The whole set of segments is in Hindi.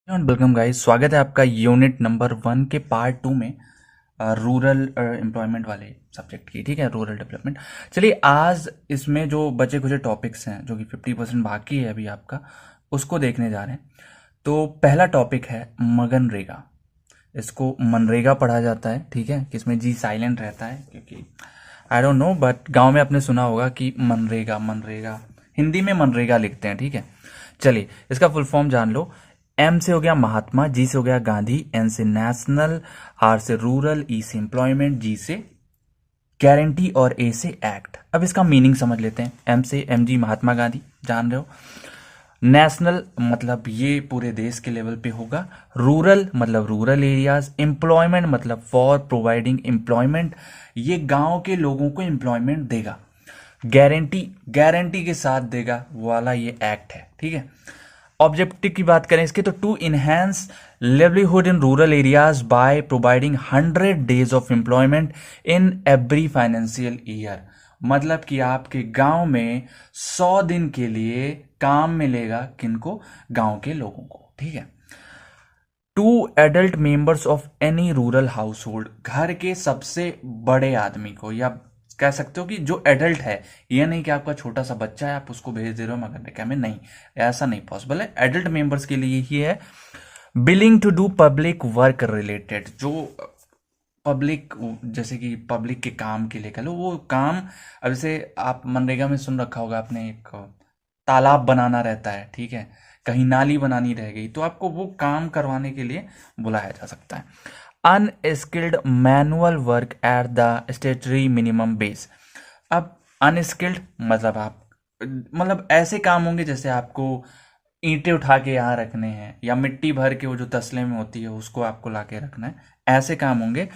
वेलकम गाइस, स्वागत है आपका यूनिट नंबर 1 के पार्ट 2 में रूरल एम्प्लॉयमेंट वाले सब्जेक्ट की। ठीक है, रूरल डेवलपमेंट। चलिए, आज इसमें जो बचे कुछ टॉपिक्स हैं जो कि 50% बाकी है अभी आपका, उसको देखने जा रहे हैं। तो पहला टॉपिक है मगनरेगा। इसको मनरेगा पढ़ा जाता है, ठीक है, कि इसमें जी साइलेंट रहता है क्योंकि आई डोंट नो, बट गांव में आपने सुना होगा कि मनरेगा मनरेगा, हिंदी में मनरेगा लिखते हैं। ठीक है, चलिए इसका फुल फॉर्म जान लो। एम से हो गया महात्मा, जी से हो गया गांधी, एन से नेशनल, आर से रूरल, ई से एम्प्लॉयमेंट, जी से गारंटी और ए से एक्ट। अब इसका मीनिंग समझ लेते हैं। एम से एम जी महात्मा गांधी, जान रहे हो। नेशनल मतलब ये पूरे देश के लेवल पे होगा। रूरल मतलब रूरल एरियाज। एम्प्लॉयमेंट मतलब फॉर प्रोवाइडिंग एम्प्लॉयमेंट, ये गांव के लोगों को एम्प्लॉयमेंट देगा। गारंटी गारंटी के साथ देगा, वो वाला ये एक्ट है। ठीक है, ऑब्जेक्टिव की बात करें इसके, तो to enhance livelihood in rural areas by providing 100 days of employment in every financial year. मतलब कि आपके गांव में 100 दिन के लिए काम मिलेगा, किनको? गांव के लोगों को। ठीक है, to adult members of any rural household, घर के सबसे बड़े आदमी को, या कह सकते हो कि जो एडल्ट है, ये नहीं कि आपका छोटा सा बच्चा है आप उसको भेज दे रहे हो मगर क्या में, नहीं, ऐसा नहीं पॉसिबल है। एडल्ट मेंबर्स के लिए ही है। Willing to do public work related, जो पब्लिक, जैसे कि पब्लिक के काम के लिए कह लो, वो काम। अब जैसे आप मनरेगा में सुन रखा होगा आपने, एक तालाब बनाना रहता है, ठीक है, कहीं नाली बनानी रह गई, तो आपको वो काम करवाने के लिए बुलाया जा सकता है। Unskilled manual work at the स्टेटरी minimum base. अब अनस्किल्ड मतलब आप, मतलब ऐसे काम होंगे जैसे आपको ईंटें उठा के यहाँ रखने हैं, या मिट्टी भर के वो जो तसले में होती है उसको आपको ला के रखना है, ऐसे काम होंगे।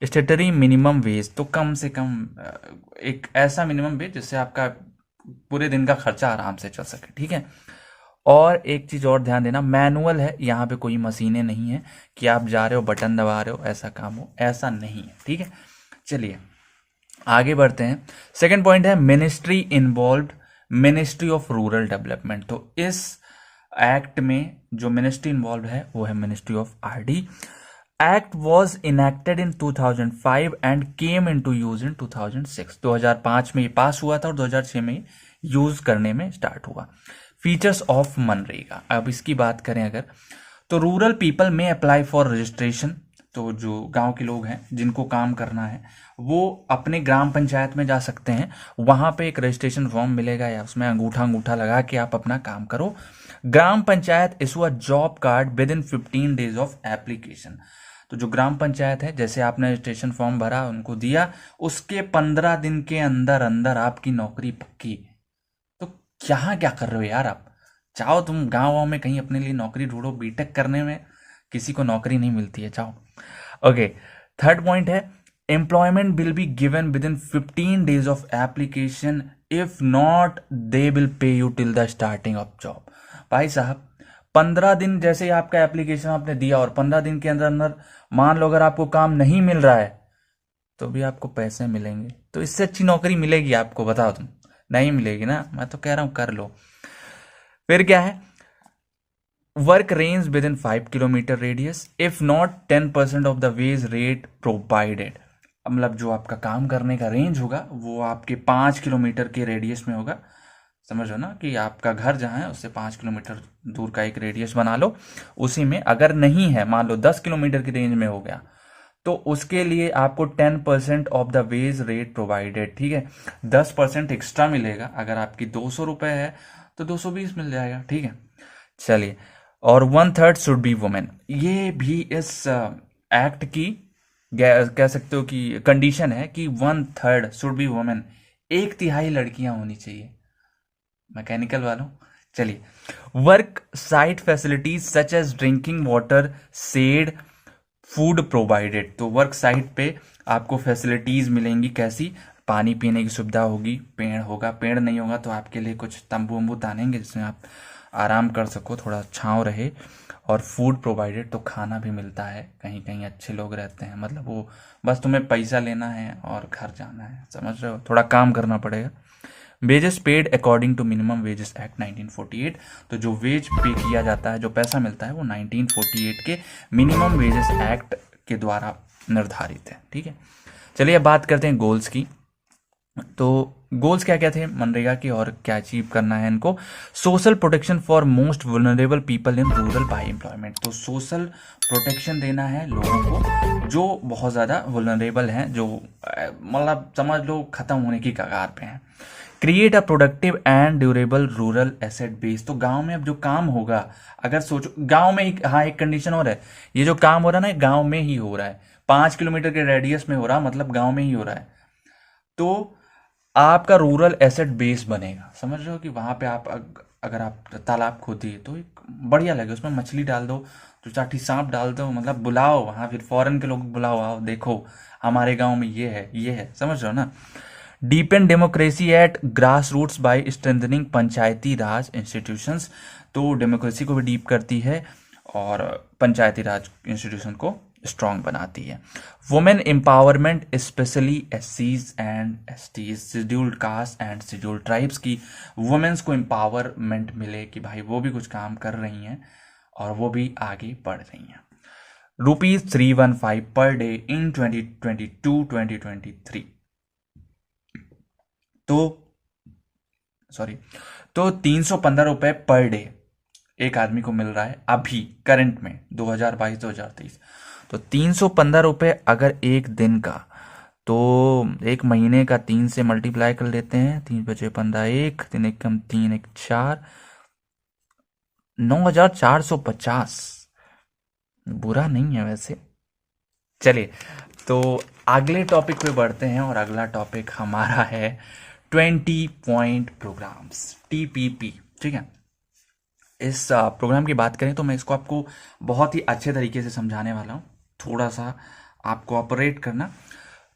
स्टेटरी मिनिमम वेज, तो कम से कम एक ऐसा मिनिमम वेज जिससे आपका पूरे दिन का खर्चा आराम से चल सके। ठीक है, और एक चीज और ध्यान देना, मैनुअल है, यहाँ पे कोई मशीनें नहीं है कि आप जा रहे हो बटन दबा रहे हो ऐसा काम हो, ऐसा नहीं है। ठीक है, चलिए आगे बढ़ते हैं। सेकंड पॉइंट है ministry involve, ministry of rural development. तो इस एक्ट में जो मिनिस्ट्री इन्वॉल्व है वो है ministry of RD. Act was enacted in 2005 and came into use in 2006। 2005 में ये पास हुआ था और 2006 में यूज करने में स्टार्ट हुआ। फीचर्स ऑफ मनरेगा, अब इसकी बात करें अगर, तो रूरल पीपल में अप्लाई फॉर रजिस्ट्रेशन। तो जो गांव के लोग हैं जिनको काम करना है वो अपने ग्राम पंचायत में जा सकते हैं, वहां पे एक रजिस्ट्रेशन फॉर्म मिलेगा या उसमें अंगूठा अंगूठा लगा के आप अपना काम करो। Gram panchayat issue a job card within 15 days of application. तो जो ग्राम पंचायत है, जैसे आपने रजिस्ट्रेशन फॉर्म भरा उनको दिया, उसके 15 दिन के अंदर अंदर आपकी नौकरी पक्की। तो यहाँ क्या कर रहे हो यार आप? जाओ तुम गाँव में कहीं अपने लिए नौकरी ढूंढो, बीटेक करने में किसी को नौकरी नहीं मिलती है, जाओ। ओके, थर्ड पॉइंट है employment will be given with in 15 days of application, if not they will pay you till the starting of job. भाई साहब, 15 दिन जैसे ही आपका एप्लीकेशन आपने दिया और 15 दिन के अंदर अंदर मान लो अगर आपको काम नहीं मिल रहा है तो भी आपको पैसे मिलेंगे। तो इससे अच्छी नौकरी मिलेगी आपको, बताओ तुम? नहीं मिलेगी ना, मैं तो कह रहा हूं कर लो। फिर क्या है, work range with in 5 kilometer radius, if not 10% of the wage rate provided. मतलब जो आपका काम करने का रेंज होगा वो आपके 5 किलोमीटर के रेडियस में होगा। समझो ना कि आपका घर जहाँ है उससे 5 किलोमीटर दूर का एक रेडियस बना लो, उसी में अगर नहीं है, मान लो 10 किलोमीटर की रेंज में हो गया, तो उसके लिए आपको 10% of the wage rate provided. ठीक है, 10% एक्स्ट्रा मिलेगा। अगर आपकी 200 रुपये है तो 220 मिल जाएगा। ठीक है, चलिए। और 1/3 शुड बी वुमेन, ये भी इस एक्ट की कह सकते हो कि कंडीशन है कि 1/3 शुड बी वुमेन, 1/3 लड़कियां होनी चाहिए, मैकेनिकल वालों। चलिए, work site facilities such as drinking water, shed, food provided. तो वर्क साइट पे आपको फैसिलिटीज मिलेंगी, कैसी? पानी पीने की सुविधा होगी, पेड़ होगा, पेड़ नहीं होगा तो आपके लिए कुछ तंबू वंबू तानेंगे जिसमें आप आराम कर सको, थोड़ा छांव रहे। और फूड प्रोवाइडेड, तो खाना भी मिलता है, कहीं कहीं अच्छे लोग रहते हैं, मतलब वो बस तुम्हें पैसा लेना है और घर जाना है, समझ रहे हो, थोड़ा काम करना पड़ेगा। Wages paid according to minimum wages act 1948। तो जो वेज पे किया जाता है, जो पैसा मिलता है, वो 1948 के मिनिमम वेजेस एक्ट के द्वारा निर्धारित है। ठीक है, चलिए अब बात करते हैं गोल्स की। तो गोल्स क्या क्या थे मनरेगा के और क्या अचीव करना है इनको? Social protection for most vulnerable people in rural by employment. तो सोशल प्रोटेक्शन देना है लोगों को जो बहुत ज़्यादा वुलनरेबल हैं, जो मतलब समझ लो ख़त्म होने की कगार पे हैं। Create a productive and durable rural asset base. तो गांव में अब जो काम होगा, अगर सोचो गांव में ही, हाँ एक कंडीशन और है, ये जो काम हो रहा है ना गांव में ही हो रहा है, 5 किलोमीटर के रेडियस में हो रहा, मतलब गांव में ही हो रहा है। तो आपका रूरल एसेट बेस बनेगा, समझ रहे हो कि वहां पे आप अगर आप तालाब खोदिए तो एक बढ़िया लगे, उसमें मछली डाल दो, दो चाटी सांप डाल दो, मतलब बुलाओ वहां, फिर फॉरेन के लोग बुलाओ, आओ देखो हमारे गांव में ये है ये है, समझ रहे हो ना। Deepen democracy at grass roots by strengthening panchayati raj institutions. तो डेमोक्रेसी को भी डीप करती है और पंचायती राज इंस्टीट्यूशन को स्ट्रांग बनाती है। वुमेन एम्पावरमेंट स्पेशली एससीज and STs, scheduled caste and scheduled tribes की वुमेन्स को एम्पावरमेंट मिले कि भाई वो भी कुछ काम कर रही हैं और वो भी आगे बढ़ रही हैं। ₹315 पर डे इन 2022-2023। तो सॉरी, तो ₹315 पर डे एक आदमी को मिल रहा है अभी करंट में 2022-2023। तो ₹315 अगर एक दिन का, तो एक महीने का 3 से मल्टीप्लाई कर लेते हैं, 3×5 = 15, 1 3 1 कम 3 1 4, 9,450। बुरा नहीं है वैसे। चलिए तो अगले टॉपिक पे बढ़ते हैं और अगला टॉपिक हमारा है 20 पॉइंट प्रोग्राम्स, TPP। ठीक है, इस प्रोग्राम की बात करें तो मैं इसको आपको बहुत ही अच्छे तरीके से समझाने वाला हूँ, थोड़ा सा आपको ऑपरेट करना।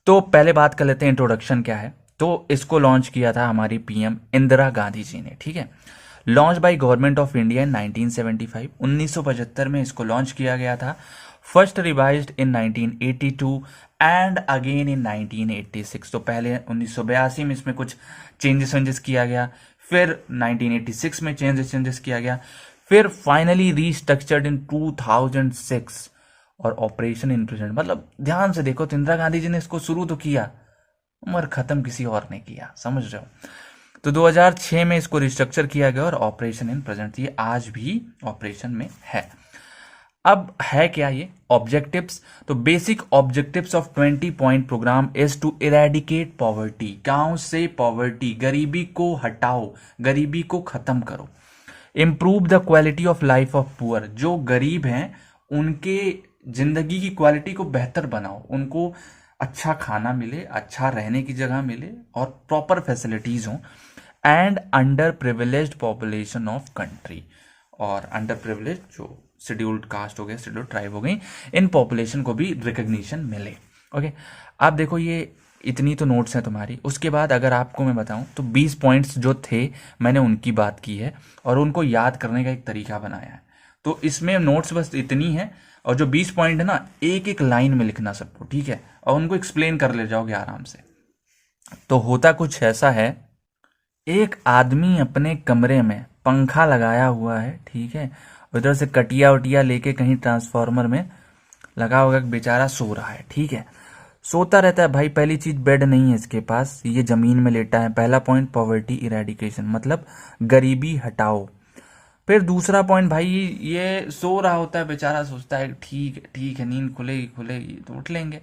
तो पहले बात कर लेते हैं इंट्रोडक्शन क्या है। तो इसको लॉन्च किया था हमारी PM इंदिरा गांधी जी ने। ठीक है, launch by government of India in 1975, 1975 में इसको लॉन्च किया गया था। First revised in 1982 and again in 1986। तो पहले 1982 में इसमें कुछ चेंजेस किया गया, फिर 1986 में चेंजेस किया गया, फिर फाइनली रीस्ट्रक्चर्ड इन 2006 और ऑपरेशन इन प्रेजेंट। मतलब ध्यान से देखो तो इंदिरा गांधी जी ने इसको शुरू तो किया मगर खत्म किसी और ने किया, समझ रहे हो। तो 2006 में इसको रिस्ट्रक्चर किया गया और ऑपरेशन इन प्रेजेंट, ये आज भी ऑपरेशन में है। अब है क्या ये ऑब्जेक्टिव्स? तो basic objectives of 20 point programme is to eradicate poverty. गांव से पॉवर्टी, गरीबी को हटाओ, गरीबी को खत्म करो। Improve the quality of life of poor, जो गरीब हैं उनके जिंदगी की क्वालिटी को बेहतर बनाओ, उनको अच्छा खाना मिले, अच्छा रहने की जगह मिले और प्रॉपर फैसिलिटीज हों। And under privileged population of country, और अंडर प्रिविलेज जो शेड्यूल्ड कास्ट हो गए, शेड्यूल्ड ट्राइब हो गई, इन पॉपुलेशन को भी रिकग्निशन मिले। ओके, आप देखो ये इतनी तो नोट्स हैं तुम्हारी। उसके बाद अगर आपको मैं बताऊं तो 20 पॉइंट्स जो थे मैंने उनकी बात की है और उनको याद करने का एक तरीका बनाया है। तो इसमें नोट्स बस इतनी है और जो 20 पॉइंट है ना, एक एक लाइन में लिखना सबको, ठीक है, और उनको एक्सप्लेन कर ले जाओगे आराम से। तो होता कुछ ऐसा है, एक आदमी अपने कमरे में पंखा लगाया हुआ है, ठीक है, उधर से कटिया उटिया लेके कहीं ट्रांसफार्मर में लगा होगा, बेचारा सो रहा है। ठीक है, सोता रहता है भाई। पहली चीज बेड नहीं है इसके पास, ये जमीन में लेटा है। पहला पॉइंट पॉवर्टी इरेडिकेशन, मतलब गरीबी हटाओ। फिर दूसरा पॉइंट भाई, ये सो रहा होता है बेचारा, सोचता है ठीक है नींद खुलेगी खुलेगी तो उठ लेंगे,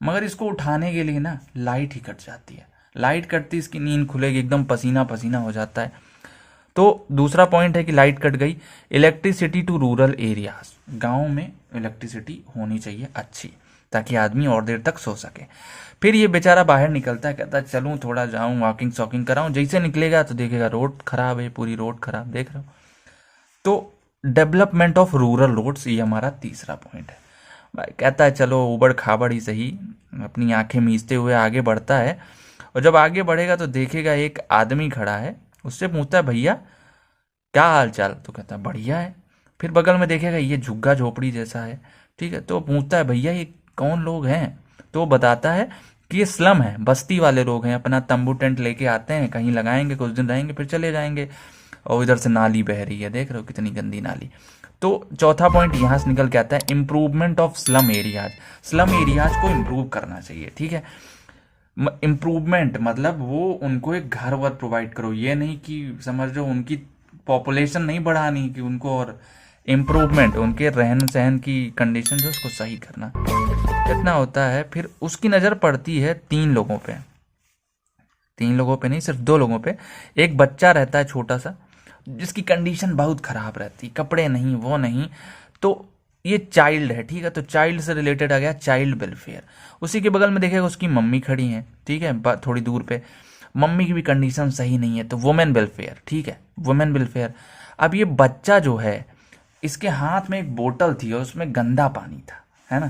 मगर इसको उठाने के लिए ना लाइट ही कट जाती है। लाइट कटती इसकी नींद खुलेगी, एकदम पसीना पसीना हो जाता है। तो दूसरा पॉइंट है कि लाइट कट गई। इलेक्ट्रिसिटी टू रूरल एरियाज, गांव में इलेक्ट्रिसिटी होनी चाहिए अच्छी, ताकि आदमी और देर तक सो सके। फिर ये बेचारा बाहर निकलता है, कहता है चलूं थोड़ा जाऊं वॉकिंग शॉकिंग कराऊं। जैसे निकलेगा तो देखेगा रोड खराब है, पूरी रोड खराब, देख रहे हो। तो डेवलपमेंट ऑफ रूरल रोड्स, ये हमारा तीसरा पॉइंट है। भाई कहता है चलो उबड़ खाबड़ ही सही, अपनी आंखें मीचते हुए आगे बढ़ता है। और जब आगे बढ़ेगा तो देखेगा एक आदमी खड़ा है, उससे पूछता है भैया क्या हाल चाल, तो कहता है बढ़िया है। फिर बगल में देखेगा ये झुग्गा झोपड़ी जैसा है, ठीक है, तो पूछता है भैया ये कौन लोग हैं, तो बताता है कि ये स्लम है, बस्ती वाले लोग हैं, अपना तंबू टेंट लेके आते हैं, कहीं लगाएंगे, कुछ दिन रहेंगे, फिर चले जाएंगे। और इधर से नाली बह रही है, देख रहे हो कितनी गंदी नाली। तो चौथा पॉइंट यहाँ से निकल के आता है, improvement of slum areas. Slum areas को इम्प्रूव करना चाहिए, ठीक है। इम्प्रूवमेंट मतलब वो उनको एक घर वर प्रोवाइड करो, ये नहीं कि समझ लो उनकी पॉपुलेशन नहीं बढ़ानी, कि उनको और इम्प्रूवमेंट, उनके रहन सहन की कंडीशन जो उसको सही करना। कितना होता है, फिर उसकी नज़र पड़ती है 3 लोगों पे, 3 लोगों पे नहीं, सिर्फ 2 लोगों पे। एक बच्चा रहता है छोटा सा, जिसकी कंडीशन बहुत खराब रहती, कपड़े नहीं, वो नहीं, तो ये चाइल्ड है, ठीक है। तो चाइल्ड से रिलेटेड आ गया चाइल्ड वेलफेयर। उसी के बगल में देखिएगा उसकी मम्मी खड़ी हैं, ठीक है, थोड़ी दूर पे, मम्मी की भी कंडीशन सही नहीं है, तो वुमेन वेलफेयर, ठीक है, वुमेन वेलफेयर। अब ये बच्चा जो है, इसके हाथ में एक बोतल थी और उसमें गंदा पानी था, है ना।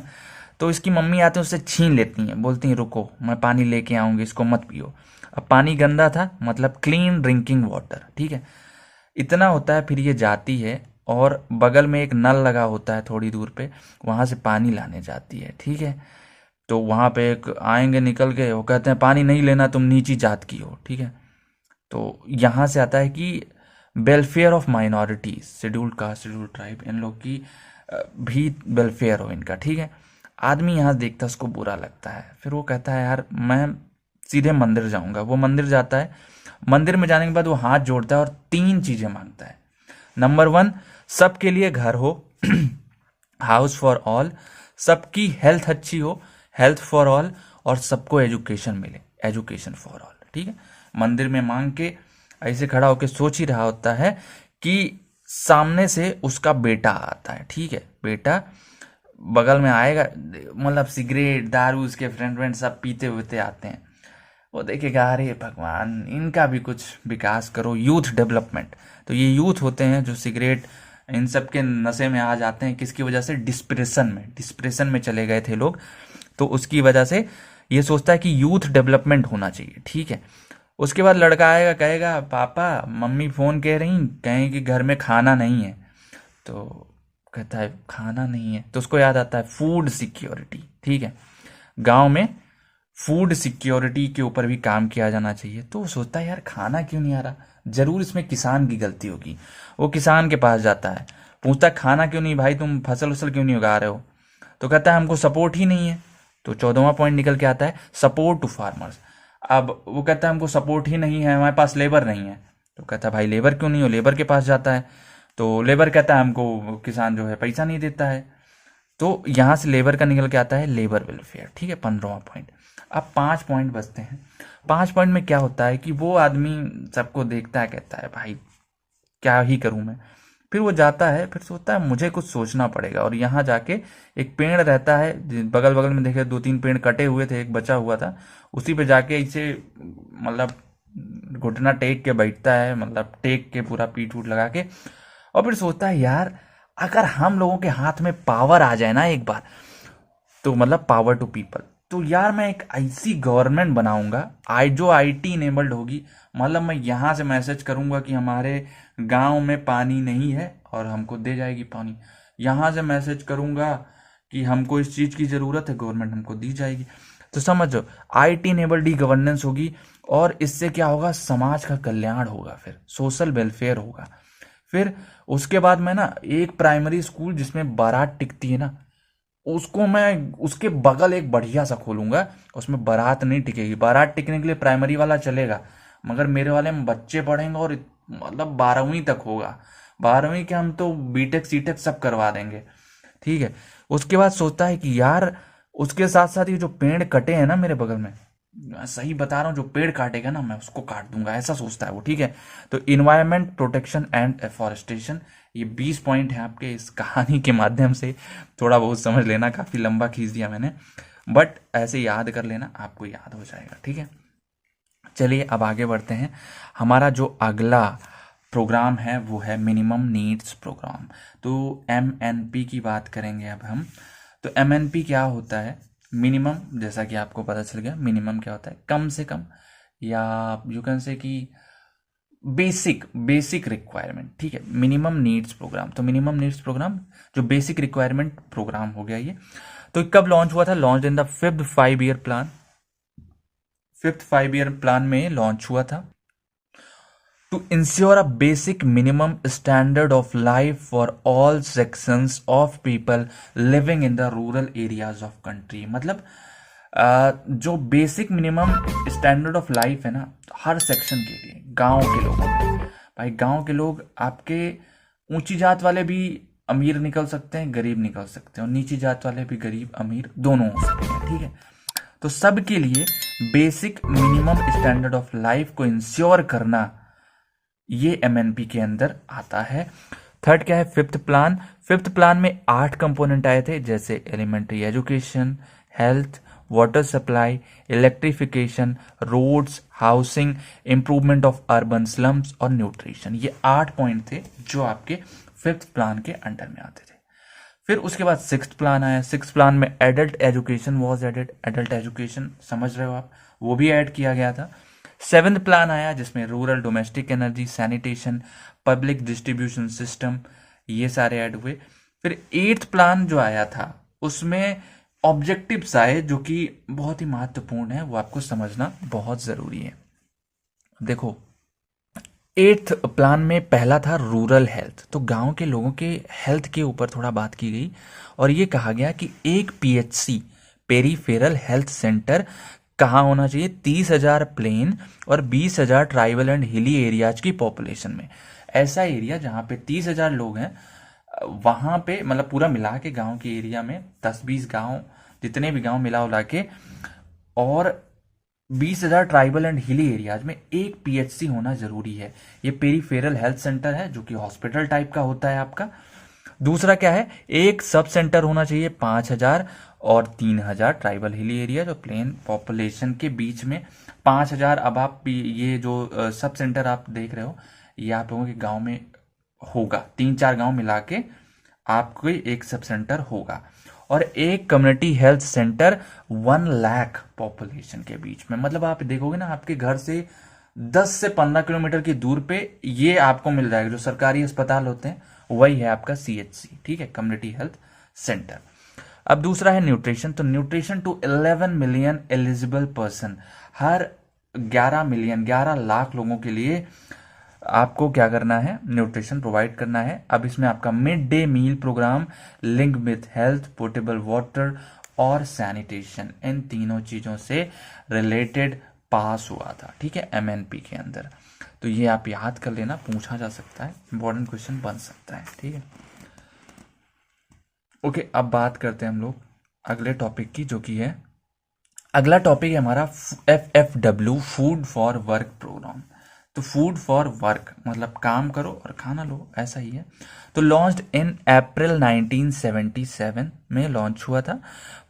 तो इसकी मम्मी आते हैं, उससे छीन लेती हैं, बोलती हैं रुको मैं पानी लेके आऊंगी, इसको मत पियो। अब पानी गंदा था, मतलब क्लीन ड्रिंकिंग वाटर, ठीक है। इतना होता है, फिर ये जाती है और बगल में एक नल लगा होता है थोड़ी दूर पे, वहां से पानी लाने जाती है, ठीक है। तो वहां पे एक आएंगे निकल के, वो कहते हैं पानी नहीं लेना, तुम नीची जात की हो, ठीक है। तो यहाँ से आता है कि welfare of minorities, scheduled caste, scheduled tribe, इन लोग की भी वेलफेयर हो इनका, ठीक है। आदमी यहाँ देखता है, उसको बुरा लगता है, फिर वो कहता है यार मैं सीधे मंदिर जाऊंगा। वो मंदिर जाता है, मंदिर में जाने के बाद वो हाथ जोड़ता है और 3 चीजें मांगता है। नंबर 1, सबके लिए घर हो, हाउस फॉर ऑल, सबकी हेल्थ अच्छी हो, हेल्थ फॉर ऑल, और सबको एजुकेशन मिले, एजुकेशन फॉर ऑल, ठीक है। मंदिर में मांग के ऐसे खड़ा होकर सोच ही रहा होता है कि सामने से उसका बेटा आता है, ठीक है, बेटा बगल में आएगा, मतलब सिगरेट दारू उसके फ्रेंड फ्रेंड सब पीते हुए आते हैं। वो देखेगा अरे भगवान इनका भी कुछ विकास करो, यूथ डेवलपमेंट। तो ये यूथ होते हैं जो सिगरेट इन सब के नशे में आ जाते हैं, किसकी वजह से, डिस्प्रेशन में चले गए थे लोग। तो उसकी वजह से ये सोचता है कि यूथ डेवलपमेंट होना चाहिए, ठीक है। उसके बाद लड़का आएगा, कहेगा पापा मम्मी फोन कह रही, कहें कि घर में खाना नहीं है। तो कहता है खाना नहीं है, तो उसको याद आता है फूड सिक्योरिटी, ठीक है। गांव में फूड सिक्योरिटी के ऊपर भी काम किया जाना चाहिए। तो वो सोचता है यार खाना क्यों नहीं आ रहा, जरूर इसमें किसान की गलती होगी। वो किसान के पास जाता है, पूछता है खाना क्यों नहीं भाई, तुम फसल उसल क्यों नहीं उगा रहे हो। तो कहता है हमको सपोर्ट ही नहीं है। तो 14वां पॉइंट निकल के आता है सपोर्ट टू फार्मर्स। अब वो कहता है हमको सपोर्ट ही नहीं है, हमारे पास लेबर नहीं है। तो कहता है भाई लेबर क्यों नहीं हो, लेबर के पास जाता है। तो लेबर कहता है हमको किसान जो है पैसा नहीं देता है। तो यहां से लेबर का निकल के आता है लेबर वेलफेयर, ठीक है, 15वां पॉइंट। अब 5 पॉइंट बचते हैं। 5 पॉइंट में क्या होता है कि वो आदमी सबको देखता है, कहता है भाई क्या ही करूं मैं। फिर वो जाता है, फिर सोचता है मुझे कुछ सोचना पड़ेगा, और यहाँ जाके एक पेड़ रहता है, बगल बगल में देखे 2-3 पेड़ कटे हुए थे, एक बचा हुआ था, उसी पे जाके इसे मतलब घुटना टेक के बैठता है, मतलब टेक के पूरा पीठ उठ लगा के। और फिर सोचता है यार अगर हम लोगों के हाथ में पावर आ जाए ना एक बार, तो मतलब पावर टू पीपल, तो यार मैं एक ऐसी गवर्नमेंट बनाऊंगा जो आईटी इनेबल्ड होगी। मतलब मैं यहाँ से मैसेज करूंगा कि हमारे गांव में पानी नहीं है और हमको दे जाएगी पानी। यहाँ से मैसेज करूंगा कि हमको इस चीज की जरूरत है, गवर्नमेंट हमको दी जाएगी। तो समझो आईटी इनेबल्ड ही गवर्नेंस होगी, और इससे क्या होगा, समाज का कल्याण होगा, फिर सोशल वेलफेयर होगा। फिर उसके बाद मैं ना एक प्राइमरी स्कूल जिसमें बारात टिकती है ना, उसको मैं उसके बगल एक बढ़िया सा खोलूंगा, उसमें बारात नहीं टिकेगी। बारात टिकने के लिए प्राइमरी वाला चलेगा, मगर मेरे वाले में बच्चे पढ़ेंगे और मतलब 12वीं तक होगा। 12वीं के हम तो बीटेक सीटेक सब करवा देंगे, ठीक है। उसके बाद सोचता है कि यार उसके साथ साथ ये जो पेड़ कटे हैं ना मेरे बगल में, मैं सही बता रहा हूँ, जो पेड़ काटेगा ना मैं उसको काट दूंगा, ऐसा सोचता है वो, ठीक है। तो इन्वायरमेंट प्रोटेक्शन एंड एफॉरेस्टेशन, ये 20 पॉइंट है आपके इस कहानी के माध्यम से। थोड़ा बहुत समझ लेना, काफी लंबा खींच दिया मैंने, बट ऐसे याद कर लेना, आपको याद हो जाएगा, ठीक है। चलिए अब आगे बढ़ते हैं। हमारा जो अगला प्रोग्राम है वो है मिनिमम नीड्स प्रोग्राम। तो MNP की बात करेंगे अब हम। तो MNP क्या होता है, मिनिमम, जैसा कि आपको पता चल गया मिनिमम क्या होता है, कम से कम, या यू कैन से कि बेसिक रिक्वायरमेंट, ठीक है। मिनिमम नीड्स प्रोग्राम, तो मिनिमम नीड्स प्रोग्राम जो बेसिक रिक्वायरमेंट प्रोग्राम हो गया ये। तो कब लॉन्च हुआ था, launch in the 5th 5 year plan 5th 5 year plan में लॉन्च हुआ था। To ensure a basic minimum standard of life for all sections of people living in the rural areas of country. मतलब जो basic minimum standard of life है ना, हर सेक्शन के लिए, गांव के लोगों में। भाई गांव के लोग आपके ऊंची जात वाले भी अमीर निकल सकते हैं, गरीब निकल सकते हैं, और नीची जात वाले भी गरीब अमीर दोनों हो सकते हैं, ठीक है। तो सबके लिए basic minimum standard of life को इंश्योर करना, ये एमएनपी के अंदर आता है। थर्ड क्या है? Fifth plan. फिफ्थ प्लान में 8 कंपोनेंट आए थे, जैसे elementary education, health, water supply, electrification, roads, housing, improvement of urban slums और न्यूट्रिशन। ये 8 पॉइंट थे जो आपके फिफ्थ प्लान के अंडर में आते थे। फिर उसके बाद सिक्स्थ प्लान आया। सिक्स्थ प्लान में adult education was added. Adult education समझ रहे हो आप, वो भी ऐड किया गया था। सेवेंथ प्लान आया जिसमें rural domestic energy, sanitation, public distribution system, ये सारे ऐड हुए। फिर एट्थ प्लान जो आया था उसमें ऑब्जेक्टिव्स आए जो कि बहुत ही महत्वपूर्ण है, वो आपको समझना बहुत जरूरी है। देखो, एट्थ प्लान में पहला था रूरल हेल्थ। तो गांव के लोगों के हेल्थ के ऊपर थोड़ा बात की गई और ये कहा गया कि एक पीएचसी, पेरीफेरल हेल्थ सेंटर, कहाँ होना चाहिए? 30,000 प्लेन और 20,000 ट्राइबल एंड हिली एरियाज की पॉपुलेशन में। ऐसा एरिया जहाँ पे 30,000 लोग हैं, वहां पे मतलब पूरा मिला के गाँव के एरिया में 10-20 गाँव, जितने भी गाँव मिला उला के, और 20,000 ट्राइबल एंड हिली एरियाज में एक पीएचसी होना जरूरी है। ये पेरीफेरल हेल्थ सेंटर है जो कि हॉस्पिटल टाइप का होता है आपका। दूसरा क्या है? एक सब सेंटर होना चाहिए 5,000 और 3,000 ट्राइबल हिली एरिया जो प्लेन पॉपुलेशन के बीच में 5,000। अब आप ये जो सब सेंटर आप देख रहे हो, ये आप लोगों के गांव में होगा, 3-4 गांव मिला के आपको एक सब सेंटर होगा। और एक community health centre 1 lakh population के बीच में। मतलब आप देखोगे ना, आपके घर से 10 से 15 किलोमीटर की दूर पे ये आपको मिल जाएगा। जो सरकारी अस्पताल होते हैं वही है आपका सीएचसी, ठीक है, कम्युनिटी हेल्थ सेंटर। अब दूसरा है न्यूट्रिशन। तो nutrition to 11 million eligible person, हर 11 मिलियन, 11 लाख लोगों के लिए आपको क्या करना है? न्यूट्रिशन प्रोवाइड करना है। अब इसमें आपका mid day meal programme link with health, portable water और सैनिटेशन, इन तीनों चीजों से रिलेटेड पास हुआ था, ठीक है, एमएनपी के अंदर। तो ये आप याद कर लेना, पूछा जा सकता है, इंपॉर्टेंट क्वेश्चन बन सकता है, ठीक है। ओके, अब बात करते हैं हम लोग अगले टॉपिक की, जो कि है, अगला टॉपिक है हमारा FFW, food for work programme. तो फूड फॉर वर्क मतलब काम करो और खाना लो, ऐसा ही है। तो लॉन्च्ड इन अप्रैल 1977 में लॉन्च हुआ था।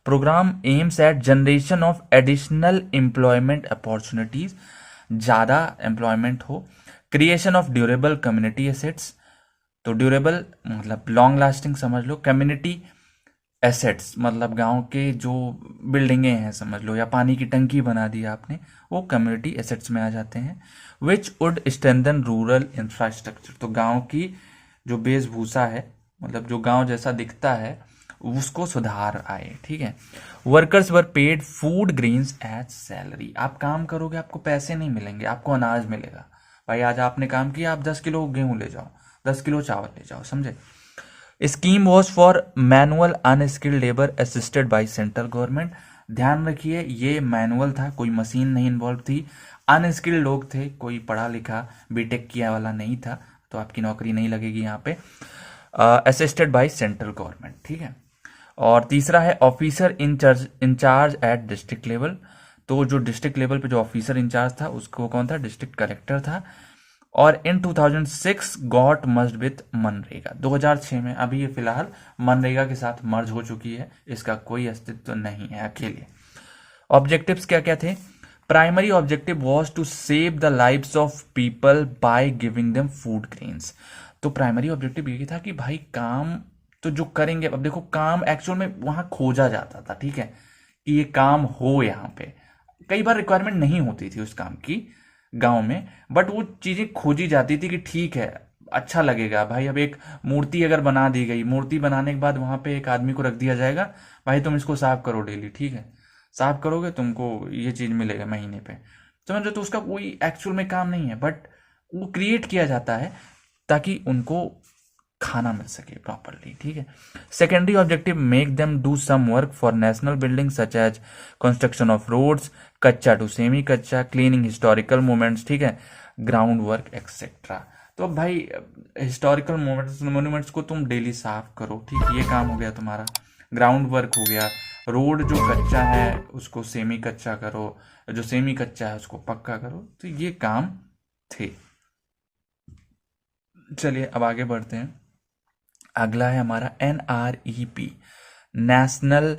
Programme aims at generation of additional employment opportunities, ज़्यादा एम्प्लॉयमेंट हो, creation of durable community assets. तो ड्यूरेबल मतलब लॉन्ग लास्टिंग समझ लो, कम्युनिटी एसेट्स मतलब गांव के जो बिल्डिंगें हैं समझ लो, या पानी की टंकी बना दी आपने, वो कम्युनिटी एसेट्स में आ जाते हैं। Which would strengthen rural infrastructure. तो गांव की जो वेशभूषा है, मतलब जो गांव जैसा दिखता है, उसको सुधार आए, ठीक है। Workers were paid food grains as salary. आप काम करोगे, आपको पैसे नहीं मिलेंगे, आपको अनाज मिलेगा। भाई आज आपने काम किया, आप 10 किलो गेहूं ले जाओ, 10 किलो चावल ले जाओ, समझे। Scheme was for manual unskilled labour assisted by central government. ध्यान रखिए, ये मैनुअल था, कोई मशीन नहीं इन्वॉल्व थी, अनस्किल्ड लोग थे, कोई पढ़ा लिखा बीटेक किया वाला नहीं था, तो आपकी नौकरी नहीं लगेगी यहाँ पे। असिस्टेड बाय सेंट्रल गवर्नमेंट, ठीक है। और तीसरा है officer in charge at district level. तो जो डिस्ट्रिक्ट लेवल पे जो ऑफिसर इंचार्ज था उसको कौन था? डिस्ट्रिक्ट कलेक्टर था। और इन 2006 गॉट मर्ज विथ मनरेगा। 2006 में अभी ये फिलहाल मनरेगा के साथ मर्ज हो चुकी है, इसका कोई अस्तित्व नहीं है अकेले। ऑब्जेक्टिव्स क्या क्या थे? Primary objective was to save the lives of people by giving them food grains. तो प्राइमरी ऑब्जेक्टिव ये था कि भाई काम तो जो करेंगे, अब देखो काम एक्चुअल में वहां खोजा जाता था, ठीक है, कि ये काम हो यहाँ पे। कई बार रिक्वायरमेंट नहीं होती थी उस काम की गांव में, बट वो चीजें खोजी जाती थी कि ठीक है, अच्छा लगेगा भाई। अब एक मूर्ति अगर बना दी गई, मूर्ति बनाने के बाद वहां पे एक आदमी को रख दिया जाएगा, भाई तुम इसको साफ करो डेली, ठीक है, साफ करोगे तुमको ये चीज़ मिलेगा महीने पे, समझ रहे हो? तो उसका कोई एक्चुअल में काम नहीं है, बट वो क्रिएट किया जाता है ताकि उनको खाना मिल सके प्रॉपरली, ठीक है। Secondary objective, make them do some work for national building such as construction of roads, kachcha to semi kachcha, cleaning historical moments, ठीक है, ग्राउंड वर्क एक्सेट्रा। तो अब भाई हिस्टोरिकल मोन्यूमेंट्स को तुम डेली साफ करो, ठीक, ये काम हो गया तुम्हारा। ग्राउंड वर्क हो गया, रोड जो कच्चा है उसको सेमी कच्चा करो, जो सेमी कच्चा है उसको पक्का करो, तो ये काम थे। चलिए अब आगे बढ़ते हैं। अगला है हमारा NREP, national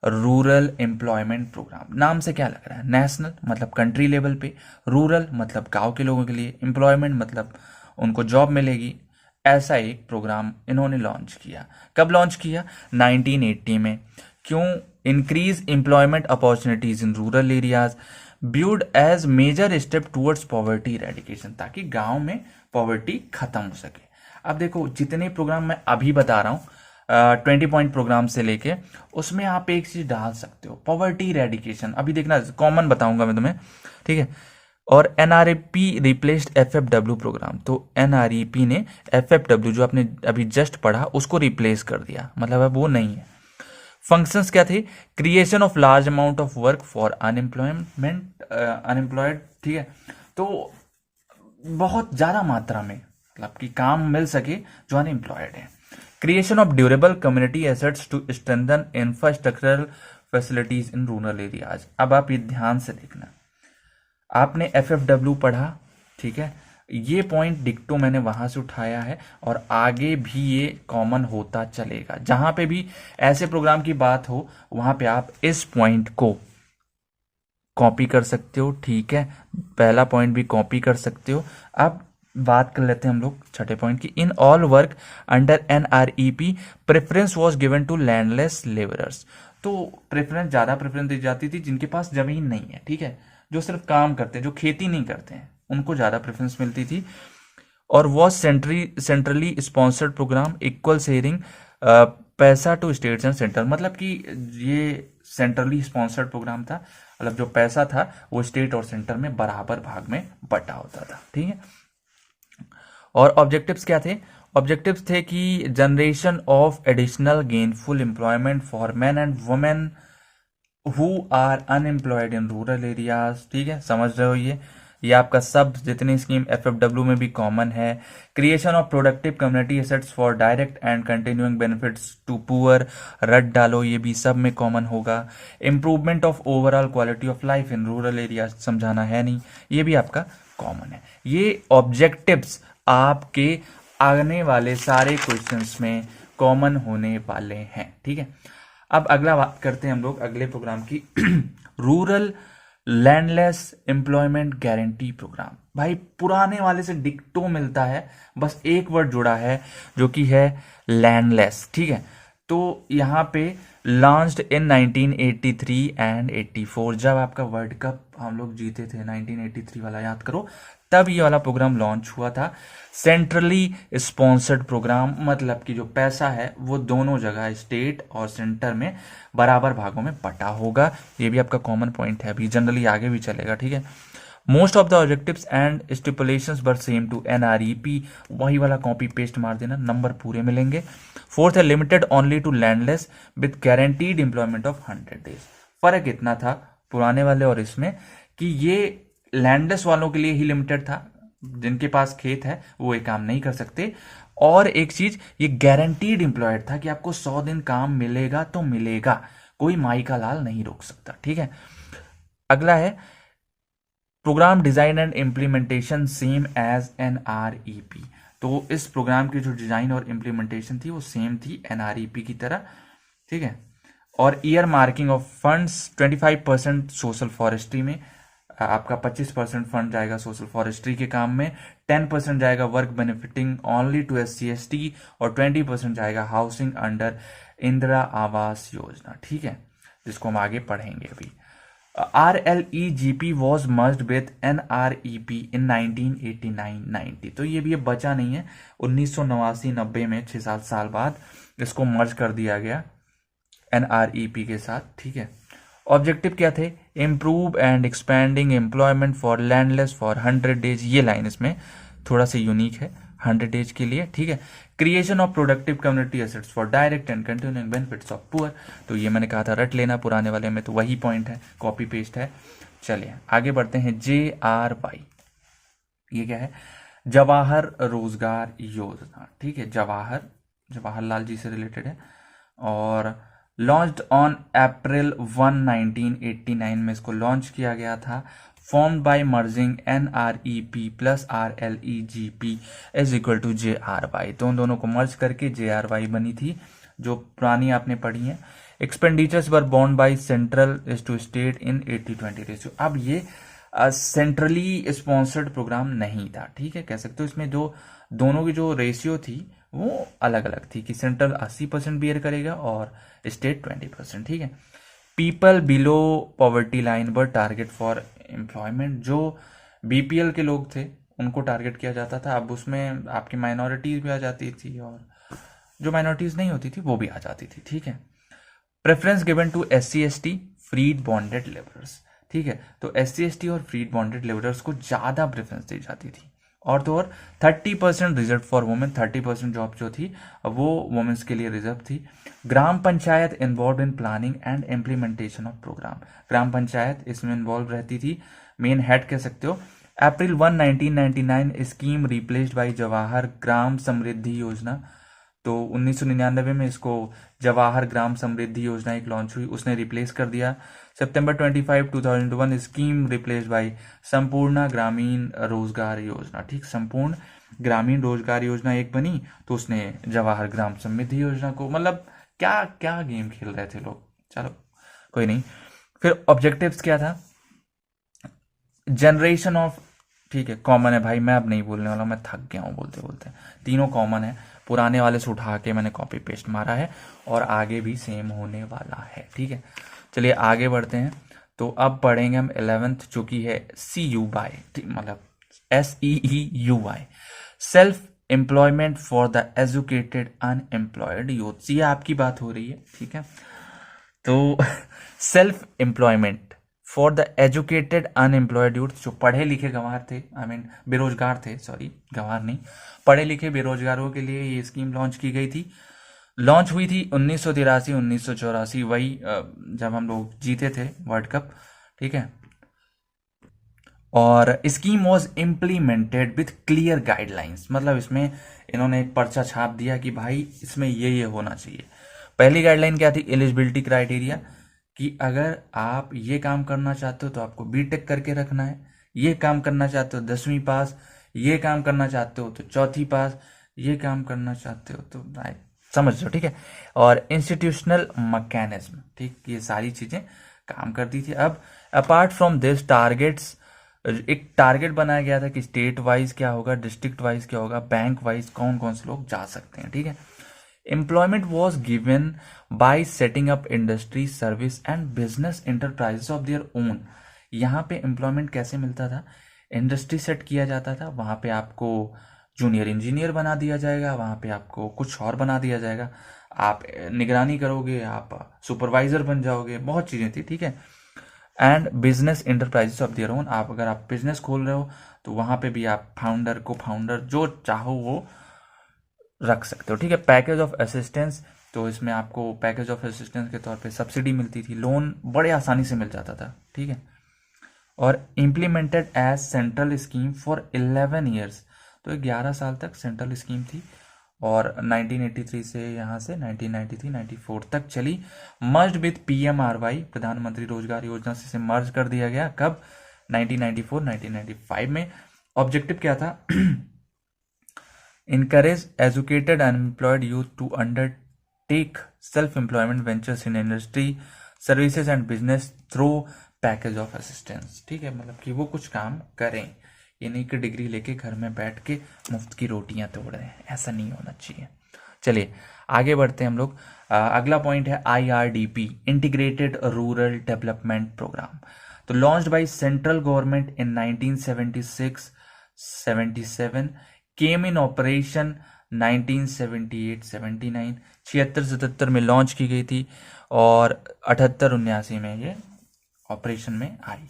rural employment programme. नाम से क्या लग रहा है? नेशनल मतलब कंट्री लेवल पे, रूरल मतलब गांव के लोगों के लिए, एम्प्लॉयमेंट मतलब उनको जॉब मिलेगी। ऐसा एक प्रोग्राम इन्होंने लॉन्च किया। कब लॉन्च किया? 1980 में। क्यों? Increase employment opportunities in rural areas, viewed as major step towards poverty eradication, ताकि गांव में पॉवर्टी खत्म हो सके। अब देखो जितने प्रोग्राम मैं अभी बता रहा हूँ 20 पॉइंट प्रोग्राम से लेके, उसमें आप एक चीज डाल सकते हो, पॉवर्टी इरेडिकेशन। अभी देखना कॉमन बताऊंगा मैं तुम्हें, ठीक है। और NREP रिप्लेस्ड FFW प्रोग्राम, तो NREP ने FFW जो आपने अभी जस्ट पढ़ा उसको रिप्लेस कर दिया, मतलब अब वो नहीं है। फंक्शंस क्या थे? Creation of large amount of work for unemployed, ठीक है, तो बहुत ज्यादा मात्रा में मतलब कि काम मिल सके जो अनएम्प्लॉयड है। Creation of durable community assets to strengthen infrastructural facilities in rural areas. अब आप ये ध्यान से देखना, आपने FFW पढ़ा, ठीक है, ये पॉइंट डिक्टो मैंने वहां से उठाया है और आगे भी ये कॉमन होता चलेगा। जहां पे भी ऐसे प्रोग्राम की बात हो वहां पे आप इस पॉइंट को कॉपी कर सकते हो, ठीक है, पहला पॉइंट भी कॉपी कर सकते हो। अब बात कर लेते हैं हम लोग छठे पॉइंट की। In all work under NREP preference was given to landless labourers. तो प्रेफरेंस, ज्यादा प्रेफरेंस दी जाती थी जिनके पास जमीन नहीं है, ठीक है, जो सिर्फ काम करते हैं, जो खेती नहीं करते हैं, उनको ज्यादा प्रेफरेंस मिलती थी। और was centrally sponsored programme, equal sharing पैसा टू स्टेट्स एंड सेंटर, मतलब कि ये सेंट्रली स्पॉन्सर्ड प्रोग्राम था, मतलब जो पैसा था वो स्टेट और सेंटर में बराबर भाग में बटा होता था, ठीक है। और ऑब्जेक्टिव्स क्या थे? ऑब्जेक्टिव्स थे कि generation of additional gainful employment for man and women who are unemployed in rural areas, ठीक है, समझ रहे हो? ये आपका सब जितनी स्कीम FFW में भी कॉमन है। Creation of productive community assets for direct and continuing benefits to poor, रट डालो, ये भी सब में कॉमन होगा। Improvement of overall quality of life in rural area, समझाना है नहीं, ये भी आपका कॉमन है। ये ऑब्जेक्टिव्स आपके आने वाले सारे क्वेश्चंस में कॉमन होने वाले हैं, ठीक है। अब अगला बात करते हैं हम लोग अगले प्रोग्राम की rural landless employment guarantee programme. भाई पुराने वाले से डिक्टो मिलता है, बस एक वर्ड जुड़ा है जो कि है लैंडलेस, ठीक है। तो यहाँ पे लॉन्च्ड इन 1983 एंड 84, जब आपका वर्ल्ड कप हम लोग जीते थे 1983 वाला याद करो, तब ये वाला प्रोग्राम लॉन्च हुआ था। सेंट्रली स्पॉन्सर्ड प्रोग्राम, मतलब कि जो पैसा है वो दोनों जगह स्टेट और सेंटर में बराबर भागों में बटा होगा। ये भी आपका कॉमन पॉइंट है, अभी जनरली आगे भी चलेगा, ठीक है। Most of the objectives and stipulations were same to NREP, वही वाला कॉपी पेस्ट मार देना, नंबर पूरे मिलेंगे। फोर्थ है limited only to landless with guaranteed employment of 100 days. फर्क इतना था पुराने वाले और इसमें कि ये लैंडलेस वालों के लिए ही लिमिटेड था, जिनके पास खेत है वो ये काम नहीं कर सकते। और एक चीज, ये गारंटीड एम्प्लॉयड था कि आपको 100 दिन काम मिलेगा तो मिलेगा, कोई माई का लाल नहीं रोक सकता, ठीक है। अगला है programme design and implementation same as NREP। तो इस प्रोग्राम की जो डिजाइन और इम्प्लीमेंटेशन थी वो सेम थी NREP की तरह, ठीक है। और year marking of funds 25% social forestry में, आपका 25% फंड जाएगा सोशल फॉरेस्ट्री के काम में, 10% जाएगा work benefiting only to SC/ST और 20% जाएगा हाउसिंग अंडर इंदिरा आवास योजना, ठीक है, जिसको हम आगे पढ़ेंगे अभी। RLEGP was merged with NREP इन 1989-90, तो ये भी बचा नहीं है, 1989-90 में 6-7 साल बाद इसको मर्ज कर दिया गया NREP के साथ, ठीक है। ऑब्जेक्टिव क्या थे? Improve and expanding employment for landless for 100 days, ये लाइन इसमें थोड़ा सा यूनिक है 100 डेज के लिए, ठीक है। Creation of productive community assets for direct and continuing benefits of poor, तो ये मैंने कहा था रट लेना, पुराने वाले में तो वही पॉइंट है, कॉपी पेस्ट है। चलिए आगे बढ़ते हैं। JRY, ये क्या है? जवाहर रोजगार योजना, ठीक है, जवाहरलाल जी से रिलेटेड है। और लॉन्च्ड ऑन अप्रैल 1 1989 में इसको लॉन्च किया गया था। Formed by merging NREP plus RLEGP is equal to JRY, तो उन दोनों को मर्ज करके JRY बनी थी, जो पुरानी आपने पढ़ी है। एक्सपेंडिचर्स वर बॉन्ड by central is to state in 80-20 ratio. अब ये सेंट्रली स्पॉन्सर्ड प्रोग्राम नहीं था, ठीक है, कह सकते हो इसमें जो दोनों की जो रेशियो थी वो अलग अलग थी, कि सेंट्रल 80% बियर करेगा और स्टेट 20%, ठीक है। पीपल बिलो पॉवर्टी लाइन पर टारगेट फॉर एम्प्लॉयमेंट, जो BPL के लोग थे उनको टारगेट किया जाता था। अब उसमें आपकी माइनॉरिटीज भी आ जाती थी और जो माइनॉरिटीज नहीं होती थी वो भी आ जाती थी, ठीक है। Preference given to SC/ST freed bonded labourers, ठीक है, तो SC/ST और फ्रीड बॉन्डेड लेबरर्स को ज़्यादा प्रेफरेंस दी जाती थी। और तो और 30% रिजर्व फॉर वुमेन, 30% जॉब जो थी वो वुमेन्स के लिए रिजर्व थी। Gram panchayat involve in planning and implementation of programme, gram panchayat इसमें इन्वॉल्व रहती थी, मेन हेड कह सकते हो। April 1 1999 scheme replaced by Jawahar Gram Samriddhi Yojana, तो 1999 में इसको जवाहर ग्राम समृद्धि योजना एक लॉन्च हुई, उसने रिप्लेस कर दिया। सितंबर 25 2001 स्कीम रिप्लेस बाय संपूर्ण ग्रामीण रोजगार योजना, ठीक, संपूर्ण ग्रामीण रोजगार योजना एक बनी तो उसने जवाहर ग्राम समृद्धि योजना को, मतलब क्या क्या गेम खेल रहे थे लोग, चलो कोई नहीं। फिर ऑब्जेक्टिव्स क्या था? जनरेशन ऑफ, ठीक है, कॉमन है भाई, मैं अब नहीं बोलने वाला, मैं थक गया हूँ बोलते बोलते, तीनों कॉमन है, पुराने वाले से उठा के मैंने कॉपी पेस्ट मारा है और आगे भी सेम होने वाला है, ठीक है। चलिए आगे बढ़ते हैं। तो अब पढ़ेंगे हम 11th, जो कि है CUY, मतलब SEEUY, self employment for the educated unemployed youth, ये आपकी बात हो रही है, ठीक है। तो self employment for the educated unemployed youth, जो पढ़े लिखे गंवार थे, आई मीन बेरोजगार थे, सॉरी गंवार नहीं, पढ़े लिखे बेरोजगारों के लिए ये स्कीम लॉन्च की गई थी। लॉन्च हुई थी 1983 1984, वही जब हम लोग जीते थे वर्ल्ड कप, ठीक है। और scheme was implemented with clear guidelines, मतलब इसमें इन्होंने एक पर्चा छाप दिया कि भाई इसमें ये होना चाहिए। पहली गाइडलाइन क्या थी? एलिजिबिलिटी क्राइटेरिया, कि अगर आप ये काम करना चाहते हो तो आपको BTech करके रखना है, ये काम करना चाहते हो 10वीं पास, ये काम करना चाहते हो तो 4थी पास, ये काम करना चाहते हो तो समझ लो, ठीक है। और इंस्टीट्यूशनल मैकेनिज्म, ठीक, ये सारी चीजें काम करती थी। अब अपार्ट फ्रॉम दिस टारगेट्स, एक टारगेट बनाया गया था कि स्टेट वाइज क्या होगा, डिस्ट्रिक्ट वाइज क्या होगा, बैंक वाइज कौन कौन से लोग जा सकते हैं, ठीक है। Employment was given by setting up industry service and business enterprises of their own, यहाँ पे एम्प्लॉयमेंट कैसे मिलता था? इंडस्ट्री सेट किया जाता था, वहाँ पे आपको जूनियर इंजीनियर बना दिया जाएगा, वहाँ पे आपको कुछ और बना दिया जाएगा, आप निगरानी करोगे, आप सुपरवाइजर बन जाओगे, बहुत चीज़ें थी, ठीक है। And business enterprises of their own, आप अगर आप बिजनेस खोल रहे हो तो वहाँ पे भी आप फाउंडर को फाउंडर जो चाहो वो रख सकते हो, ठीक है। पैकेज ऑफ असिस्टेंस, तो इसमें आपको पैकेज ऑफ असिस्टेंस के तौर पे सब्सिडी मिलती थी, लोन बड़े आसानी से मिल जाता था, ठीक है। और implemented as central scheme for 11 years, तो 11 साल तक सेंट्रल स्कीम थी और 1983 से यहाँ से 1993-94 तक चली। मर्ज विथ PMRY, प्रधानमंत्री रोजगार योजना से मर्ज कर दिया गया, कब? 1994-1995 में। ऑब्जेक्टिव क्या था? encourage educated unemployed youth to undertake self-employment ventures in industry, services and business through package of assistance, ठीक है, मतलब कि वो कुछ काम करें, ये नहीं कि डिग्री लेके घर में बैठ के मुफ्त की रोटियां तोड़ रहे हैं, ऐसा नहीं होना चाहिए। चलिए आगे बढ़ते हैं हम लोग। अगला पॉइंट है IRDP, integrated rural development programme, तो launched by central government in 1976-77, came in operation 1978-79, 76-77 में लॉन्च की गई थी और 78-79 में ये ऑपरेशन में आई।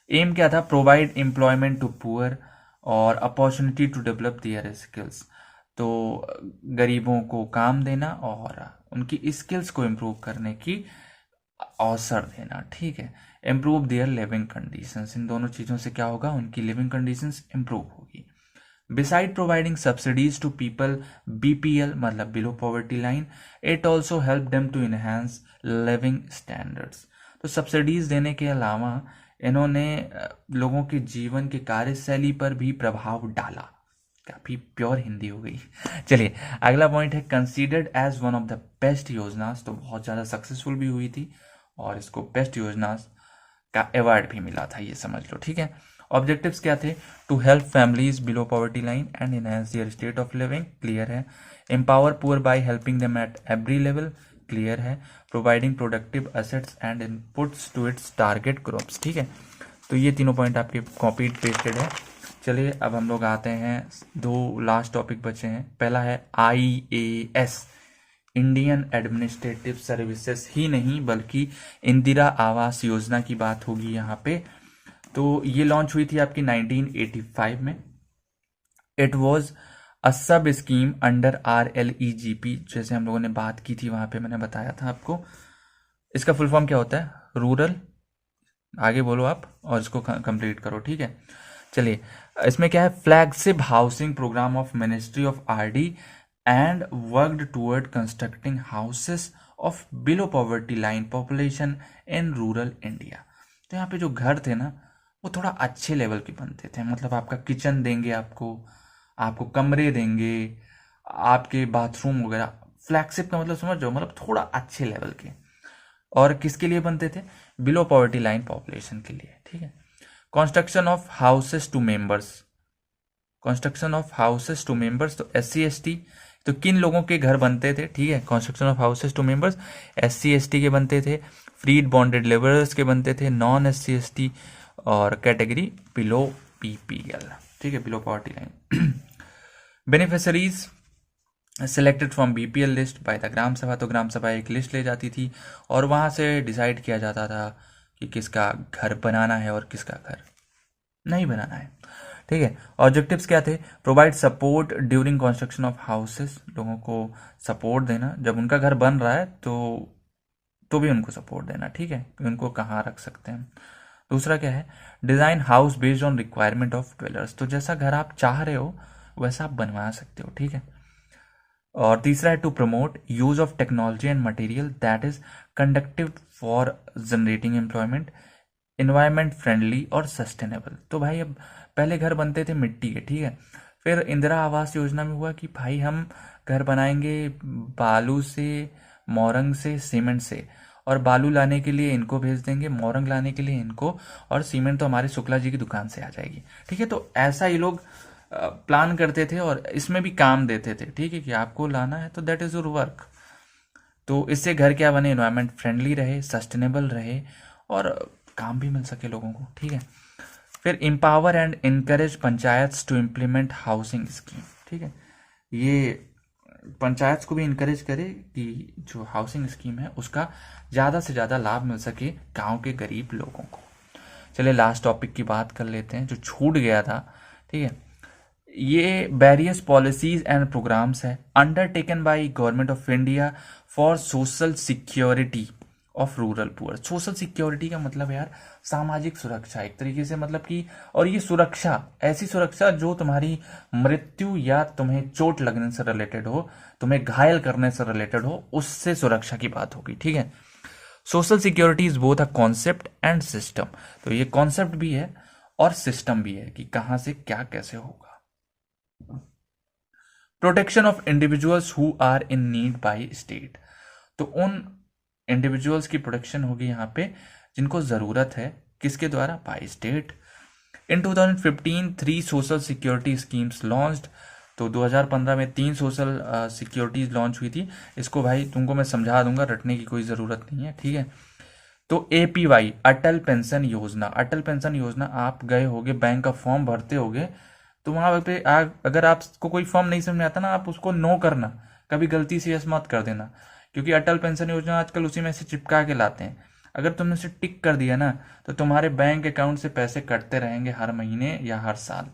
एम क्या था? प्रोवाइड एम्प्लॉयमेंट टू पुअर और opportunity to develop their skills. तो गरीबों को काम देना और उनकी स्किल्स को इम्प्रूव करने की अवसर देना, ठीक है। इम्प्रूव देयर लिविंग कंडीशंस, इन दोनों चीज़ों से क्या होगा? उनकी लिविंग कंडीशंस इम्प्रूव होगी। Beside providing subsidies to people BPL मतलब below poverty line, it also help them to enhance living standards. तो सब्सिडीज देने के अलावा इन्होंने लोगों के जीवन के कार्यशैली पर भी प्रभाव डाला। काफी प्योर हिंदी हो गई। चलिए अगला पॉइंट है considered as one of the best योजनास। तो बहुत ज़्यादा सक्सेसफुल भी हुई थी और इसको बेस्ट योजनास का अवार्ड भी मिला था, ये समझ लो, ठीक है। ऑब्जेक्टिव्स क्या थे? To help families below poverty line and enhance their state of living, clear है। Empower poor by helping them at every level, clear है। Providing productive assets and inputs to its target groups, ठीक है। तो ये तीनों पॉइंट आपके कॉपी पेस्टेड है। चलिए अब हम लोग आते हैं, दो लास्ट टॉपिक बचे हैं। पहला है IAS, इंडियन एडमिनिस्ट्रेटिव सर्विसेज ही नहीं बल्कि इंदिरा आवास योजना की बात होगी यहाँ पे। तो ये लॉन्च हुई थी आपकी 1985 में। इट वॉज अ सब स्कीम अंडर RLEGP, जैसे हम लोगों ने बात की थी वहाँ पे, मैंने बताया था आपको। इसका फुल फॉर्म क्या होता है? रूरल, आगे बोलो आप और इसको कंप्लीट करो, ठीक है। चलिए इसमें क्या है? Flagship housing programme of ministry of RD and worked toward constructing houses of below poverty line population in rural India. तो यहाँ पे जो घर थे ना वो थोड़ा अच्छे लेवल के बनते थे, मतलब आपका किचन देंगे, आपको कमरे देंगे, आपके बाथरूम वगैरह। फ्लैगशिप का मतलब समझ जाओ, मतलब थोड़ा अच्छे लेवल के। और किसके लिए बनते थे? बिलो पॉवर्टी लाइन पॉपुलेशन के लिए, ठीक है। Construction of houses to members, construction of houses to members, तो SC ST, तो किन लोगों के घर बनते थे? ठीक है, construction of houses to members SC ST के बनते थे, फ्रीड बॉन्डेड लेबरर्स के बनते थे, नॉन SC ST और कैटेगरी बिलो PPL, ठीक है, below poverty line. Beneficiaries selected from BPL list by the gram sabha, तो ग्राम सभा एक लिस्ट ले जाती थी और वहाँ से डिसाइड किया जाता था कि किसका घर बनाना है और किसका घर नहीं बनाना है, ठीक है। ऑब्जेक्टिव्स क्या थे? Provide support during construction of houses, लोगों को सपोर्ट देना जब उनका घर बन रहा है तो भी उनको सपोर्ट देना, ठीक है, कि उनको कहाँ रख सकते हैं। दूसरा क्या है? Design house based on requirement of dwellers, तो जैसा घर आप चाह रहे हो वैसा आप बनवा सकते हो, ठीक है। और तीसरा है to promote use of technology and material that is conductive for generating employment, environment friendly और सस्टेनेबल। तो भाई अब पहले घर बनते थे मिट्टी के, ठीक है, फिर इंदिरा आवास योजना में हुआ कि भाई हम घर बनाएंगे बालू से, मोरंग से, सीमेंट से, और बालू लाने के लिए इनको भेज देंगे, मोरंग लाने के लिए इनको, और सीमेंट तो हमारे शुक्ला जी की दुकान से आ जाएगी, ठीक है। तो ऐसा ये लोग प्लान करते थे और इसमें भी काम देते थे, ठीक है, कि आपको लाना है तो दैट इज योर वर्क। तो इससे घर क्या बने? एनवायरमेंट फ्रेंडली रहे, सस्टेनेबल रहे और काम भी मिल सके लोगों को, ठीक है। फिर empower and encourage panchayat to implement housing scheme, ठीक है, ये पंचायत को भी इनकरेज करे कि जो हाउसिंग स्कीम है उसका ज़्यादा से ज़्यादा लाभ मिल सके गांव के गरीब लोगों को। चलिए लास्ट टॉपिक की बात कर लेते हैं जो छूट गया था, ठीक है। ये वेरियस पॉलिसीज एंड प्रोग्राम्स है undertaken by government of India for social security of rural poor. Social security का मतलब यार सामाजिक सुरक्षा एक तरीके से, मतलब कि, और ये सुरक्षा ऐसी सुरक्षा जो तुम्हारी मृत्यु या तुम्हें चोट लगने से रिलेटेड हो, तुम्हें घायल करने से रिलेटेड हो, उससे सुरक्षा की बात होगी, ठीक है। Social security is both a concept and system, तो ये कॉन्सेप्ट भी है और सिस्टम भी है कि कहां से क्या कैसे होगा। Protection of individuals who are in need by state, तो उन इंडिविजुअल्स की प्रोटेक्शन होगी यहाँ पे जिनको जरूरत है, किसके द्वारा? By state. In 2015 3 social security schemes launched, तो 2015 में 3 सोशल सिक्योरिटीज लॉन्च हुई थी। इसको भाई तुमको मैं समझा दूंगा, रटने की कोई ज़रूरत नहीं है, ठीक है। तो APY अटल पेंशन योजना, अटल पेंशन योजना आप गए होगे बैंक का फॉर्म भरते होगे, तो वहाँ पे अगर आपको कोई फॉर्म नहीं समझ में आता ना, आप उसको नो करना, कभी गलती से यस मत कर देना, क्योंकि अटल पेंशन योजना आजकल उसी में से चिपका के लाते हैं। अगर तुमने उसे टिक कर दिया ना तो तुम्हारे बैंक अकाउंट से पैसे कटते रहेंगे हर महीने या हर साल।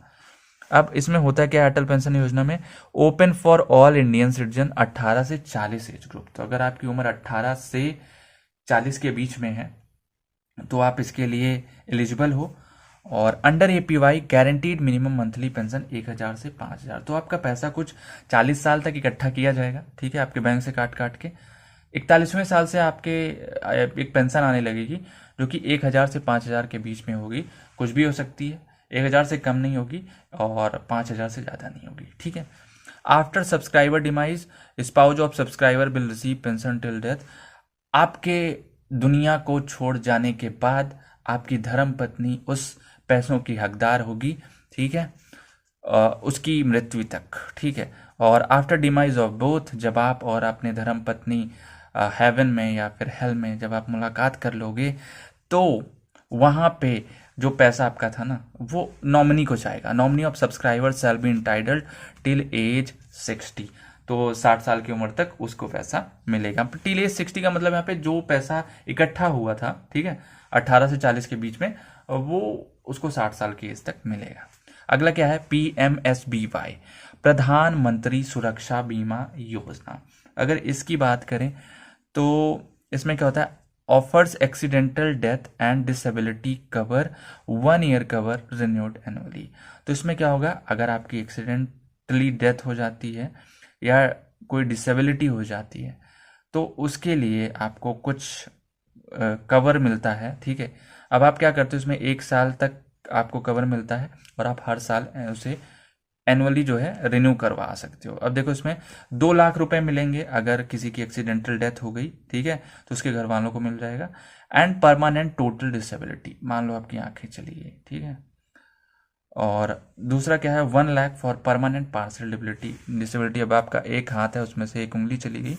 अब इसमें होता है क्या, अटल पेंशन योजना में open for all Indian citizen 18 से 40 एज ग्रुप। तो अगर आपकी उम्र 18 से 40 के बीच में है तो आप इसके लिए एलिजिबल हो। और under APY guaranteed minimum monthly pension 1000 से 5000। तो आपका पैसा कुछ 40 साल तक इकट्ठा किया जाएगा, ठीक है, आपके बैंक से काट काट के 41वें साल से आपके एक पेंशन आने लगेगी जो कि 1000 से 5000 के बीच में होगी। कुछ भी हो सकती है, 1000 से कम नहीं होगी और 5000 से ज़्यादा नहीं होगी, ठीक है। After subscriber demise spouse of subscriber will receive pension till death. आपके दुनिया को छोड़ जाने के बाद आपकी धर्म पत्नी उस पैसों की हकदार होगी, ठीक है, उसकी मृत्यु तक, ठीक है। और आफ्टर डिमाइज ऑफ बोथ, जब आप और अपने धर्म पत्नी हेवन में या फिर हेल में जब आप मुलाकात कर लोगे तो वहाँ पे जो पैसा आपका था ना वो नॉमिनी को जाएगा। Nominee of subscriber shall be entitled till as 60। तो 60 साल की उम्र तक उसको पैसा मिलेगा। टिल एज 60 का मतलब यहाँ पे जो पैसा इकट्ठा हुआ था, ठीक है, 18 से 40 के बीच में, वो उसको 60 साल की एज तक मिलेगा। अगला क्या है, PMSBY प्रधानमंत्री सुरक्षा बीमा योजना। अगर इसकी बात करें तो इसमें क्या होता है, offers accidental death and disability cover 1 year cover renewed annually. तो इसमें क्या होगा, अगर आपकी एक्सीडेंटली डेथ हो जाती है या कोई डिसेबिलिटी हो जाती है तो उसके लिए आपको कुछ कवर मिलता है, ठीक है। अब आप क्या करते हो, उसमें 1 साल तक आपको कवर मिलता है और आप हर साल उसे एनुअली जो है रिन्यू करवा सकते हो। अब देखो इसमें 2 लाख रुपए मिलेंगे अगर किसी की एक्सीडेंटल डेथ हो गई, ठीक है, तो उसके घर वालों को मिल जाएगा। एंड परमानेंट टोटल डिसेबिलिटी, मान लो आपकी आंखें चली गई, ठीक है। और दूसरा क्या है, 1 lakh for permanent partial disability. अब आपका एक हाथ है उसमें से एक उंगली चली गई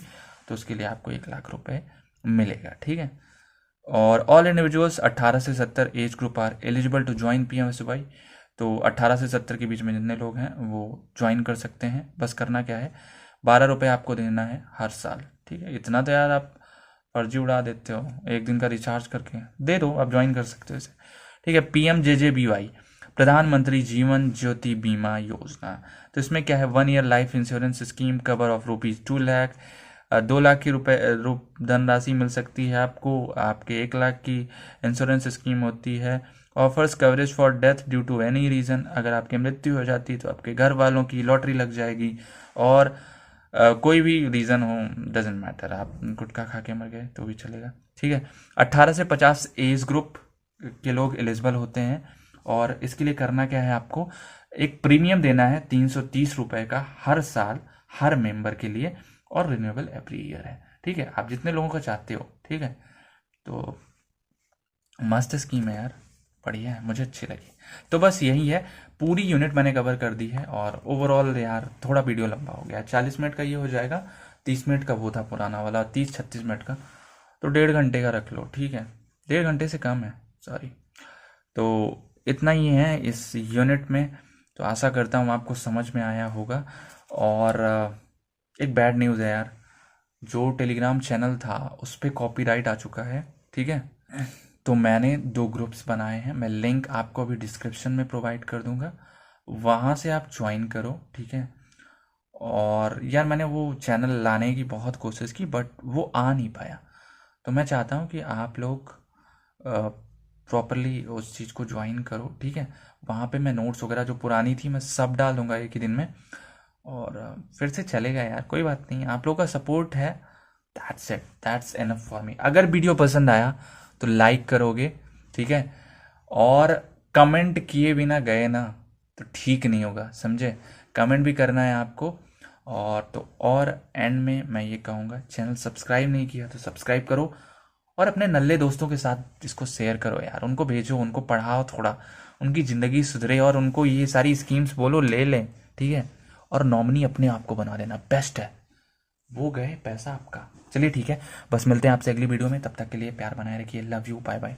तो उसके लिए आपको 1 लाख रुपए मिलेगा, ठीक है। और ऑल इंडिविजुअल्स 18 से 70 age group are eligible to join PMSY। तो 18 से 70 के बीच में जितने लोग हैं वो ज्वाइन कर सकते हैं। बस करना क्या है, 12 रुपये आपको देना है हर साल, ठीक है। इतना तो यार आप फर्जी उड़ा देते हो, एक दिन का रिचार्ज करके दे दो, आप ज्वाइन कर सकते हो इसे, ठीक है। PMJJBY प्रधानमंत्री जीवन ज्योति बीमा योजना। तो इसमें क्या है, 1 year life insurance scheme cover of ₹2 lakh, 2 lakh की धनराशि मिल सकती है आपको। आपके 1 लाख की इंश्योरेंस स्कीम होती है। Offers coverage for death due to any reason, अगर आपकी मृत्यु हो जाती तो आपके घर वालों की लॉटरी लग जाएगी। और कोई भी रीज़न हो, डजेंट मैटर, आप गुटखा खा के मर गए तो भी चलेगा, ठीक है। 18 से 50 एज ग्रुप के लोग एलिजिबल होते हैं। और इसके लिए करना क्या है, आपको एक प्रीमियम देना है 330 रुपए का हर साल हर मेंबर के लिए, और रिन्यूएबल एवरी ईयर है, ठीक है। आप जितने लोगों को चाहते हो, ठीक है। तो मस्त स्कीम है यार, बढ़िया है, मुझे अच्छी लगी। तो बस यही है, पूरी यूनिट मैंने कवर कर दी है। और ओवरऑल यार थोड़ा वीडियो लंबा हो गया, 40 मिनट का ये हो जाएगा, 30 मिनट का वो था पुराना वाला, 30-36 मिनट का, तो 1.5 घंटे का रख लो, ठीक है, 1.5 घंटे से कम है, सॉरी। तो इतना ही है इस यूनिट में। तो आशा करता हूँ आपको समझ में आया होगा। और एक बैड न्यूज़ है यार, जो टेलीग्राम चैनल था उस पर कॉपीराइट आ चुका है, ठीक है। तो मैंने 2 ग्रुप्स बनाए हैं, मैं लिंक आपको अभी डिस्क्रिप्शन में प्रोवाइड कर दूंगा, वहाँ से आप ज्वाइन करो, ठीक है। और यार मैंने वो चैनल लाने की बहुत कोशिश की बट वो आ नहीं पाया। तो मैं चाहता हूँ कि आप लोग प्रॉपरली उस चीज़ को ज्वाइन करो, ठीक है। वहाँ पे मैं नोट्स वगैरह जो पुरानी थी मैं सब डाल दूंगा एक ही दिन में, और फिर से चलेगा यार, कोई बात नहीं, आप लोगों का सपोर्ट है, that's it, that's enough for me. अगर वीडियो पसंद आया तो लाइक करोगे, ठीक है। और कमेंट किए बिना गए ना तो ठीक नहीं होगा, समझे, कमेंट भी करना है आपको। और तो और एंड में मैं ये कहूँगा, चैनल सब्सक्राइब नहीं किया तो सब्सक्राइब करो, और अपने नल्ले दोस्तों के साथ इसको शेयर करो यार, उनको भेजो, उनको पढ़ाओ थोड़ा, उनकी ज़िंदगी सुधरे, और उनको ये सारी स्कीम्स बोलो ले लें, ठीक है। और नॉमिनी अपने आप को बना लेना, बेस्ट है, वो गए पैसा आपका। चलिए ठीक है, बस मिलते हैं आपसे अगली वीडियो में, तब तक के लिए प्यार बनाए रखिए, लव यू, बाय बाय।